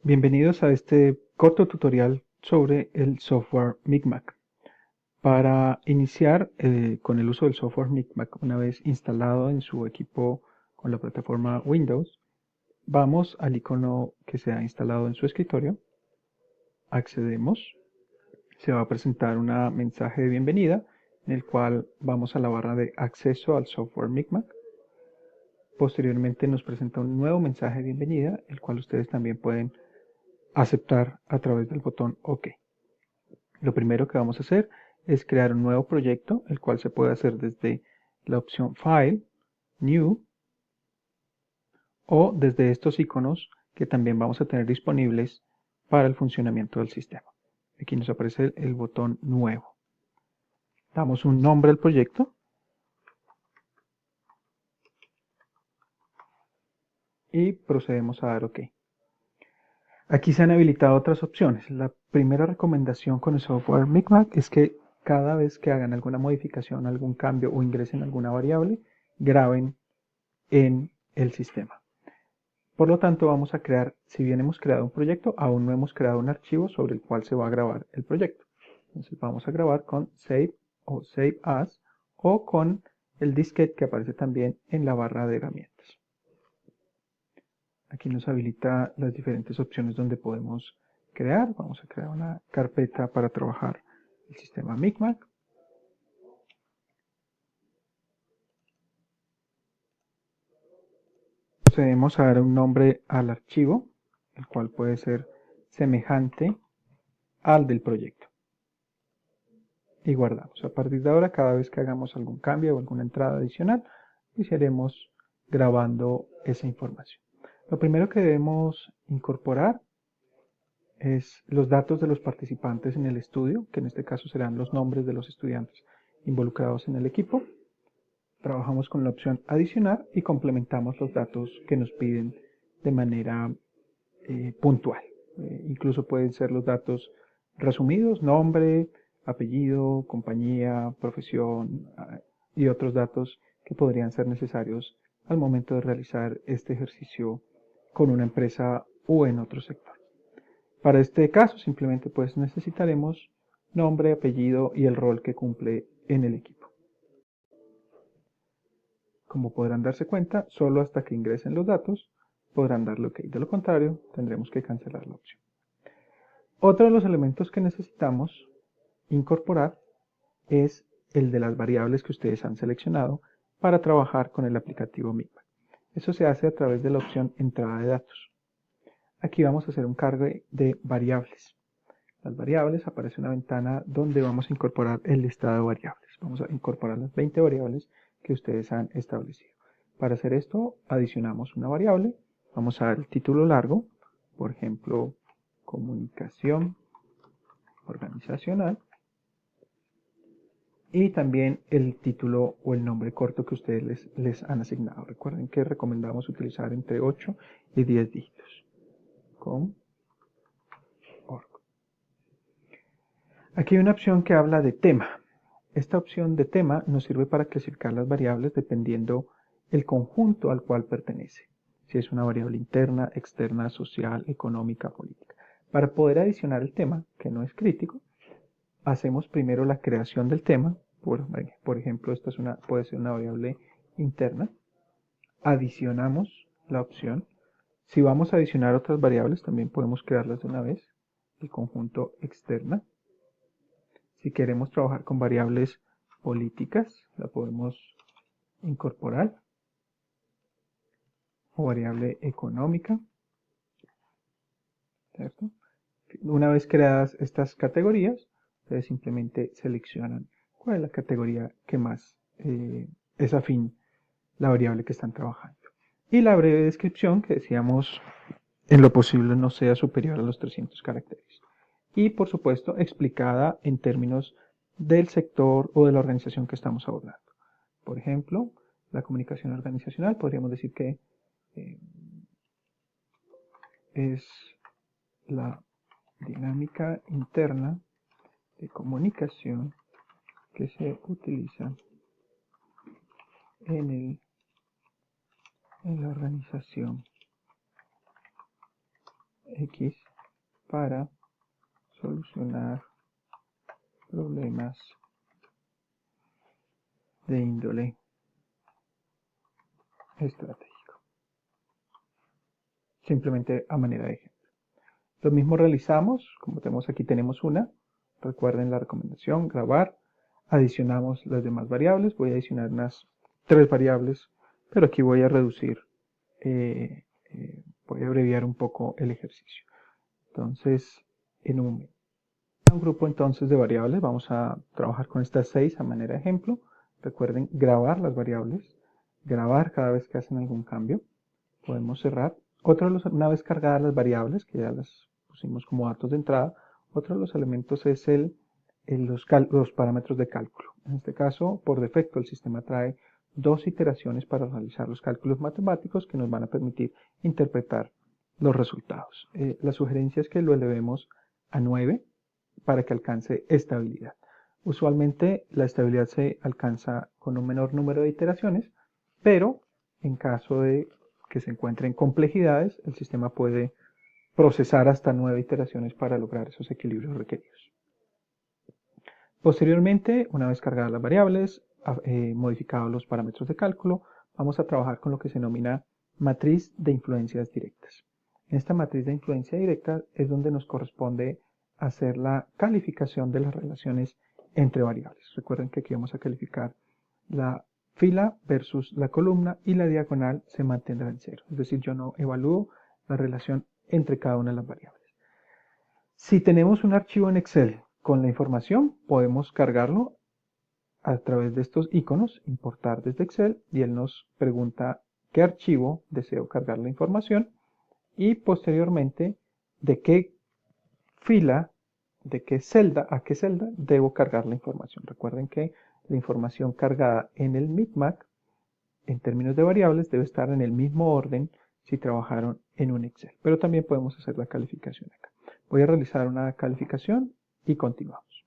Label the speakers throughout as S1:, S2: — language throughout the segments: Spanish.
S1: Bienvenidos a este corto tutorial sobre el software Micmac. Para iniciar con el uso del software Micmac, una vez instalado en su equipo con la plataforma Windows, vamos al icono que se ha instalado en su escritorio, accedemos, se va a presentar un mensaje de bienvenida en el cual vamos a la barra de acceso al software Micmac. Posteriormente nos presenta un nuevo mensaje de bienvenida, el cual ustedes también pueden aceptar a través del botón OK. Lo primero que vamos a hacer es crear un nuevo proyecto, el cual se puede hacer desde la opción File, New, o desde estos iconos que también vamos a tener disponibles para el funcionamiento del sistema. Aquí nos aparece el botón Nuevo. Damos un nombre al proyecto y procedemos a dar OK. Aquí se han habilitado otras opciones. La primera recomendación con el software Micmac es que cada vez que hagan alguna modificación, algún cambio o ingresen alguna variable, graben en el sistema. Por lo tanto, vamos a crear, si bien hemos creado un proyecto, aún no hemos creado un archivo sobre el cual se va a grabar el proyecto. Entonces vamos a grabar con Save o Save As o con el disquete que aparece también en la barra de herramientas. Aquí nos habilita las diferentes opciones donde podemos crear. Vamos a crear una carpeta para trabajar el sistema Micmac. Procedemos a dar un nombre al archivo, el cual puede ser semejante al del proyecto. Y guardamos. A partir de ahora, cada vez que hagamos algún cambio o alguna entrada adicional, iniciaremos grabando esa información. Lo primero que debemos incorporar es los datos de los participantes en el estudio, que en este caso serán los nombres de los estudiantes involucrados en el equipo. Trabajamos con la opción adicionar y complementamos los datos que nos piden de manera puntual. Incluso pueden ser los datos resumidos, nombre, apellido, compañía, profesión y otros datos que podrían ser necesarios al momento de realizar este ejercicio con una empresa o en otro sector. Para este caso simplemente pues necesitaremos nombre, apellido y el rol que cumple en el equipo. Como podrán darse cuenta, solo hasta que ingresen los datos podrán darle OK. De lo contrario, tendremos que cancelar la opción. Otro de los elementos que necesitamos incorporar es el de las variables que ustedes han seleccionado para trabajar con el aplicativo Micmac. Eso se hace a través de la opción Entrada de datos. Aquí vamos a hacer un cargue de variables. Las variables, aparece una ventana donde vamos a incorporar el listado de variables. Vamos a incorporar las 20 variables que ustedes han establecido. Para hacer esto, adicionamos una variable. Vamos a dar el título largo, por ejemplo, comunicación organizacional. Y también el título o el nombre corto que ustedes les han asignado. Recuerden que recomendamos utilizar entre 8 y 10 dígitos. Aquí hay una opción que habla de tema. Esta opción de tema nos sirve para clasificar las variables dependiendo el conjunto al cual pertenece. Si es una variable interna, externa, social, económica, política. Para poder adicionar el tema, que no es crítico, hacemos primero la creación del tema. Por ejemplo, esta puede ser una variable interna. Adicionamos la opción. Si vamos a adicionar otras variables, también podemos crearlas de una vez. El conjunto externa. Si queremos trabajar con variables políticas, la podemos incorporar. O variable económica. ¿Cierto? Una vez creadas estas categorías, ustedes simplemente seleccionan cuál es la categoría que más es afín la variable que están trabajando. Y la breve descripción, que decíamos en lo posible no sea superior a los 300 caracteres. Y por supuesto explicada en términos del sector o de la organización que estamos abordando. Por ejemplo, la comunicación organizacional, podríamos decir que es la dinámica interna de comunicación que se utiliza en la organización X para solucionar problemas de índole estratégico. Simplemente a manera de ejemplo. Lo mismo realizamos, como tenemos aquí, tenemos una. Recuerden la recomendación, grabar. Adicionamos las demás variables. Voy a adicionar unas 3 variables, pero aquí voy a reducir, voy a abreviar un poco el ejercicio. Entonces, en un grupo entonces de variables, vamos a trabajar con estas 6 a manera de ejemplo. Recuerden grabar las variables, grabar cada vez que hacen algún cambio. Podemos cerrar. Una vez cargadas las variables, que ya las pusimos como datos de entrada, otro de los elementos es los parámetros de cálculo. En este caso, por defecto, el sistema trae 2 iteraciones para realizar los cálculos matemáticos que nos van a permitir interpretar los resultados. La sugerencia es que lo elevemos a 9 para que alcance estabilidad. Usualmente la estabilidad se alcanza con un menor número de iteraciones, pero en caso de que se encuentren complejidades, el sistema puede procesar hasta 9 iteraciones para lograr esos equilibrios requeridos. Posteriormente, una vez cargadas las variables, modificados los parámetros de cálculo, vamos a trabajar con lo que se denomina matriz de influencias directas. En esta matriz de influencia directa es donde nos corresponde hacer la calificación de las relaciones entre variables. Recuerden que aquí vamos a calificar la fila versus la columna y la diagonal se mantendrá en 0. Es decir, yo no evalúo la relación entre cada una de las variables. Si tenemos un archivo en Excel con la información, podemos cargarlo a través de estos iconos, importar desde Excel, y él nos pregunta qué archivo deseo cargar la información y posteriormente de qué fila, de qué celda, a qué celda debo cargar la información. Recuerden que la información cargada en el Micmac, en términos de variables, debe estar en el mismo orden si trabajaron en un Excel. Pero también podemos hacer la calificación acá. Voy a realizar una calificación y continuamos.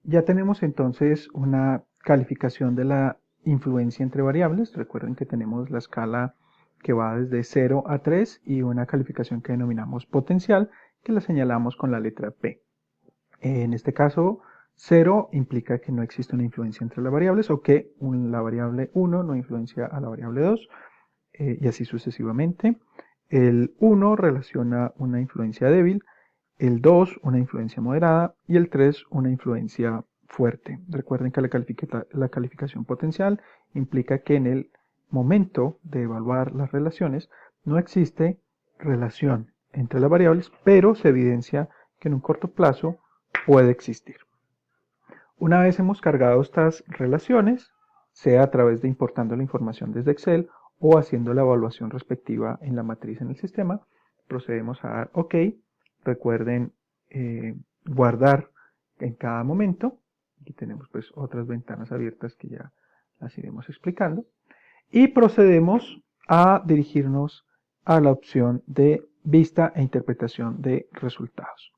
S1: Ya tenemos entonces una calificación de la influencia entre variables. Recuerden que tenemos la escala que va desde 0 a 3 y una calificación que denominamos potencial, que la señalamos con la letra P. En este caso, 0 implica que no existe una influencia entre las variables o que la variable 1 no influencia a la variable 2 y así sucesivamente. El 1 relaciona una influencia débil, el 2 una influencia moderada y el 3 una influencia fuerte. Recuerden que la calificación potencial implica que en el momento de evaluar las relaciones no existe relación entre las variables, pero se evidencia que en un corto plazo puede existir. Una vez hemos cargado estas relaciones, sea a través de importando la información desde Excel o haciendo la evaluación respectiva en la matriz en el sistema, procedemos a dar OK. Recuerden guardar en cada momento. Aquí tenemos pues otras ventanas abiertas que ya las iremos explicando. Y procedemos a dirigirnos a la opción de vista e interpretación de resultados.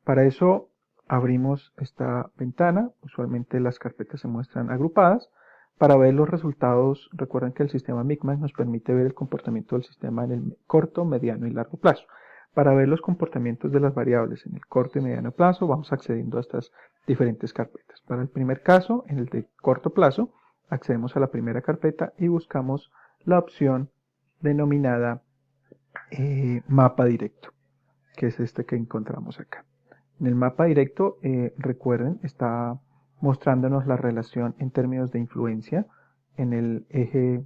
S1: Para eso abrimos esta ventana. Usualmente las carpetas se muestran agrupadas. Para ver los resultados, recuerden que el sistema Micmac nos permite ver el comportamiento del sistema en el corto, mediano y largo plazo. Para ver los comportamientos de las variables en el corto y mediano plazo, vamos accediendo a estas diferentes carpetas. Para el primer caso, en el de corto plazo, accedemos a la primera carpeta y buscamos la opción denominada mapa directo, que es este que encontramos acá. En el mapa directo, recuerden, está mostrándonos la relación en términos de influencia en el eje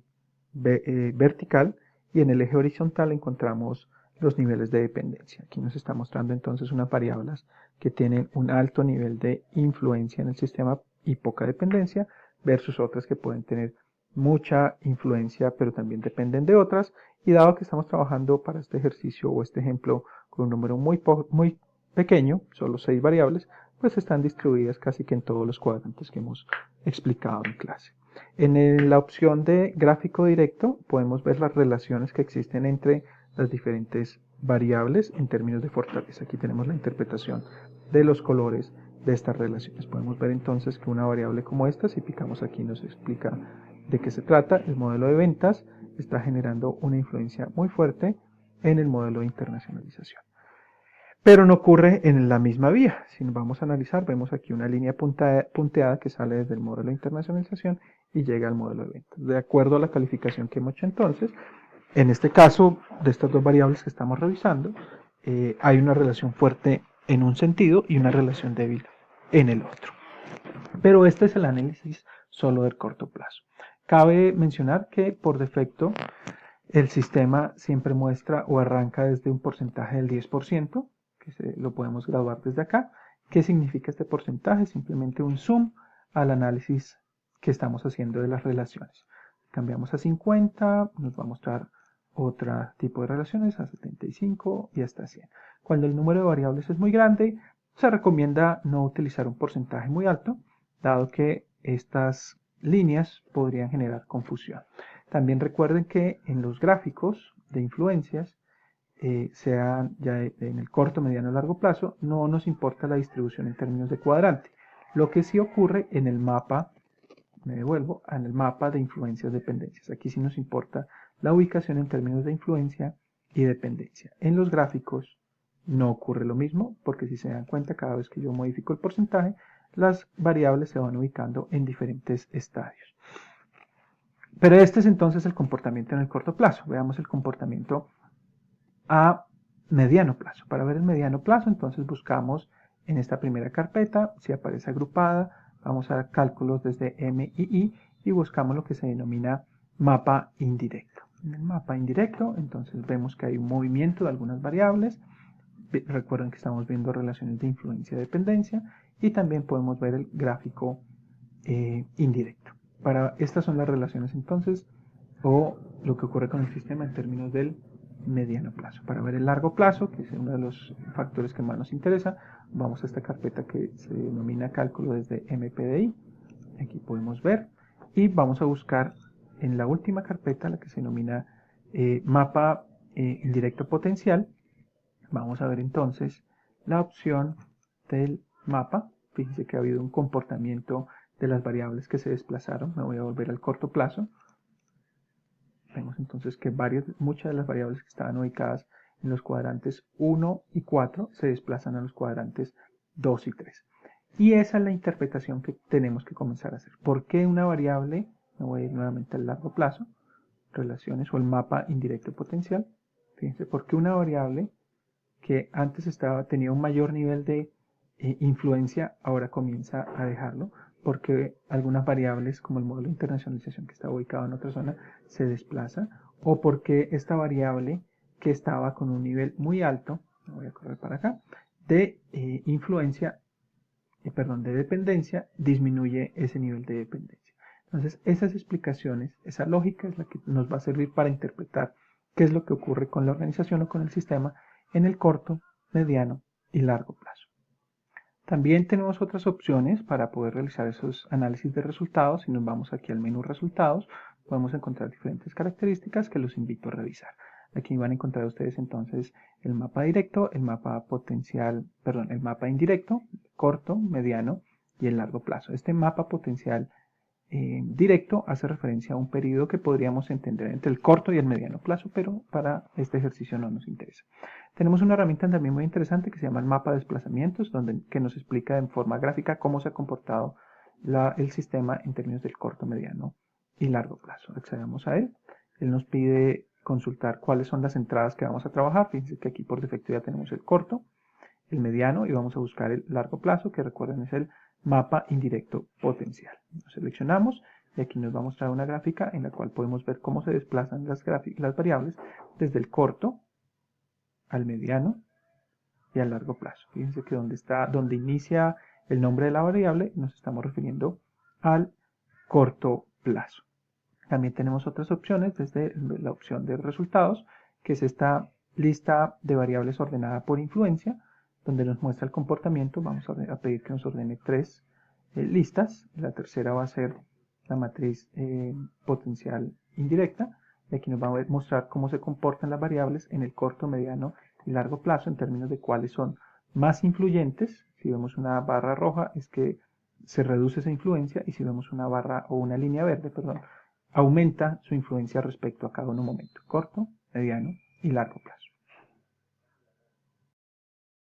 S1: vertical y en el eje horizontal encontramos los niveles de dependencia. Aquí nos está mostrando entonces unas variables que tienen un alto nivel de influencia en el sistema y poca dependencia versus otras que pueden tener mucha influencia pero también dependen de otras, y dado que estamos trabajando para este ejercicio o este ejemplo con un número muy pequeño, solo 6 variables, pues están distribuidas casi que en todos los cuadrantes que hemos explicado en clase. En la opción de gráfico directo podemos ver las relaciones que existen entre las diferentes variables en términos de fortaleza. Aquí tenemos la interpretación de los colores de estas relaciones. Podemos ver entonces que una variable como esta, si picamos aquí nos explica de qué se trata. El modelo de ventas está generando una influencia muy fuerte en el modelo de internacionalización. pero no ocurre en la misma vía. Si nos vamos a analizar, vemos aquí una línea punteada que sale desde el modelo de internacionalización y llega al modelo de ventas. De acuerdo a la calificación que hemos hecho entonces, en este caso, de estas dos variables que estamos revisando, hay una relación fuerte en un sentido y una relación débil en el otro. Pero este es el análisis solo del corto plazo. Cabe mencionar que por defecto el sistema siempre muestra o arranca desde un porcentaje del 10%, que lo podemos graduar desde acá. ¿Qué significa este porcentaje? Simplemente un zoom al análisis que estamos haciendo de las relaciones. Cambiamos a 50, nos va a mostrar otro tipo de relaciones, a 75 y hasta 100. Cuando el número de variables es muy grande, se recomienda no utilizar un porcentaje muy alto, dado que estas líneas podrían generar confusión. También recuerden que en los gráficos de influencias, sean ya en el corto, mediano o largo plazo, no nos importa la distribución en términos de cuadrante. Lo que sí ocurre en el mapa, me devuelvo, en el mapa de influencias dependencias. Aquí sí nos importa la ubicación en términos de influencia y dependencia. En los gráficos no ocurre lo mismo, porque si se dan cuenta, cada vez que yo modifico el porcentaje, las variables se van ubicando en diferentes estadios. Pero este es entonces el comportamiento en el corto plazo. Veamos el comportamiento a mediano plazo. Para ver el mediano plazo, entonces buscamos en esta primera carpeta, si aparece agrupada, vamos a cálculos desde M y I y buscamos lo que se denomina mapa indirecto. En el mapa indirecto, entonces vemos que hay un movimiento de algunas variables. Recuerden que estamos viendo relaciones de influencia y dependencia y también podemos ver el gráfico indirecto. Estas son las relaciones entonces o lo que ocurre con el sistema en términos del mediano plazo. Para ver el largo plazo, que es uno de los factores que más nos interesa, vamos a esta carpeta que se denomina cálculo desde MPDI. Aquí podemos ver y vamos a buscar en la última carpeta, la que se denomina mapa indirecto potencial. Vamos a ver entonces la opción del mapa. Fíjense que ha habido un comportamiento de las variables que se desplazaron. Me voy a volver al corto plazo. Vemos entonces que muchas de las variables que estaban ubicadas en los cuadrantes 1 y 4 se desplazan a los cuadrantes 2 y 3. Y esa es la interpretación que tenemos que comenzar a hacer. ¿Por qué una variable? Me voy a ir nuevamente al largo plazo, relaciones o el mapa indirecto potencial. Fíjense, ¿por qué una variable que antes tenía un mayor nivel de influencia, ahora comienza a dejarlo? Porque algunas variables, como el módulo de internacionalización que está ubicado en otra zona, se desplaza, o porque esta variable que estaba con un nivel muy alto, me voy a correr para acá, de de dependencia, disminuye ese nivel de dependencia. Entonces, esas explicaciones, esa lógica es la que nos va a servir para interpretar qué es lo que ocurre con la organización o con el sistema en el corto, mediano y largo plazo. También tenemos otras opciones para poder realizar esos análisis de resultados. Si nos vamos aquí al menú resultados, podemos encontrar diferentes características que los invito a revisar. Aquí van a encontrar ustedes entonces el mapa directo, el mapa potencial, perdón, el mapa indirecto, corto, mediano y el largo plazo. Este mapa potencial directo hace referencia a un periodo que podríamos entender entre el corto y el mediano plazo, pero para este ejercicio no nos interesa. Tenemos una herramienta también muy interesante que se llama el mapa de desplazamientos, que nos explica en forma gráfica cómo se ha comportado el sistema en términos del corto, mediano y largo plazo. Accedamos a él. Él nos pide consultar cuáles son las entradas que vamos a trabajar. Fíjense que aquí por defecto ya tenemos el corto, el mediano y vamos a buscar el largo plazo, que recuerden es el mapa indirecto potencial. Lo seleccionamos y aquí nos va a mostrar una gráfica en la cual podemos ver cómo se desplazan las variables desde el corto al mediano y al largo plazo. Fíjense que donde inicia el nombre de la variable nos estamos refiriendo al corto plazo. También tenemos otras opciones desde la opción de resultados, que es esta lista de variables ordenada por influencia, donde nos muestra el comportamiento. Vamos a pedir que nos ordene 3 listas. La tercera va a ser la matriz potencial indirecta. Y aquí nos va a mostrar cómo se comportan las variables en el corto, mediano y largo plazo en términos de cuáles son más influyentes. Si vemos una barra roja es que se reduce esa influencia, y si vemos una barra o una línea verde, perdón, aumenta su influencia respecto a cada uno momento, corto, mediano y largo plazo.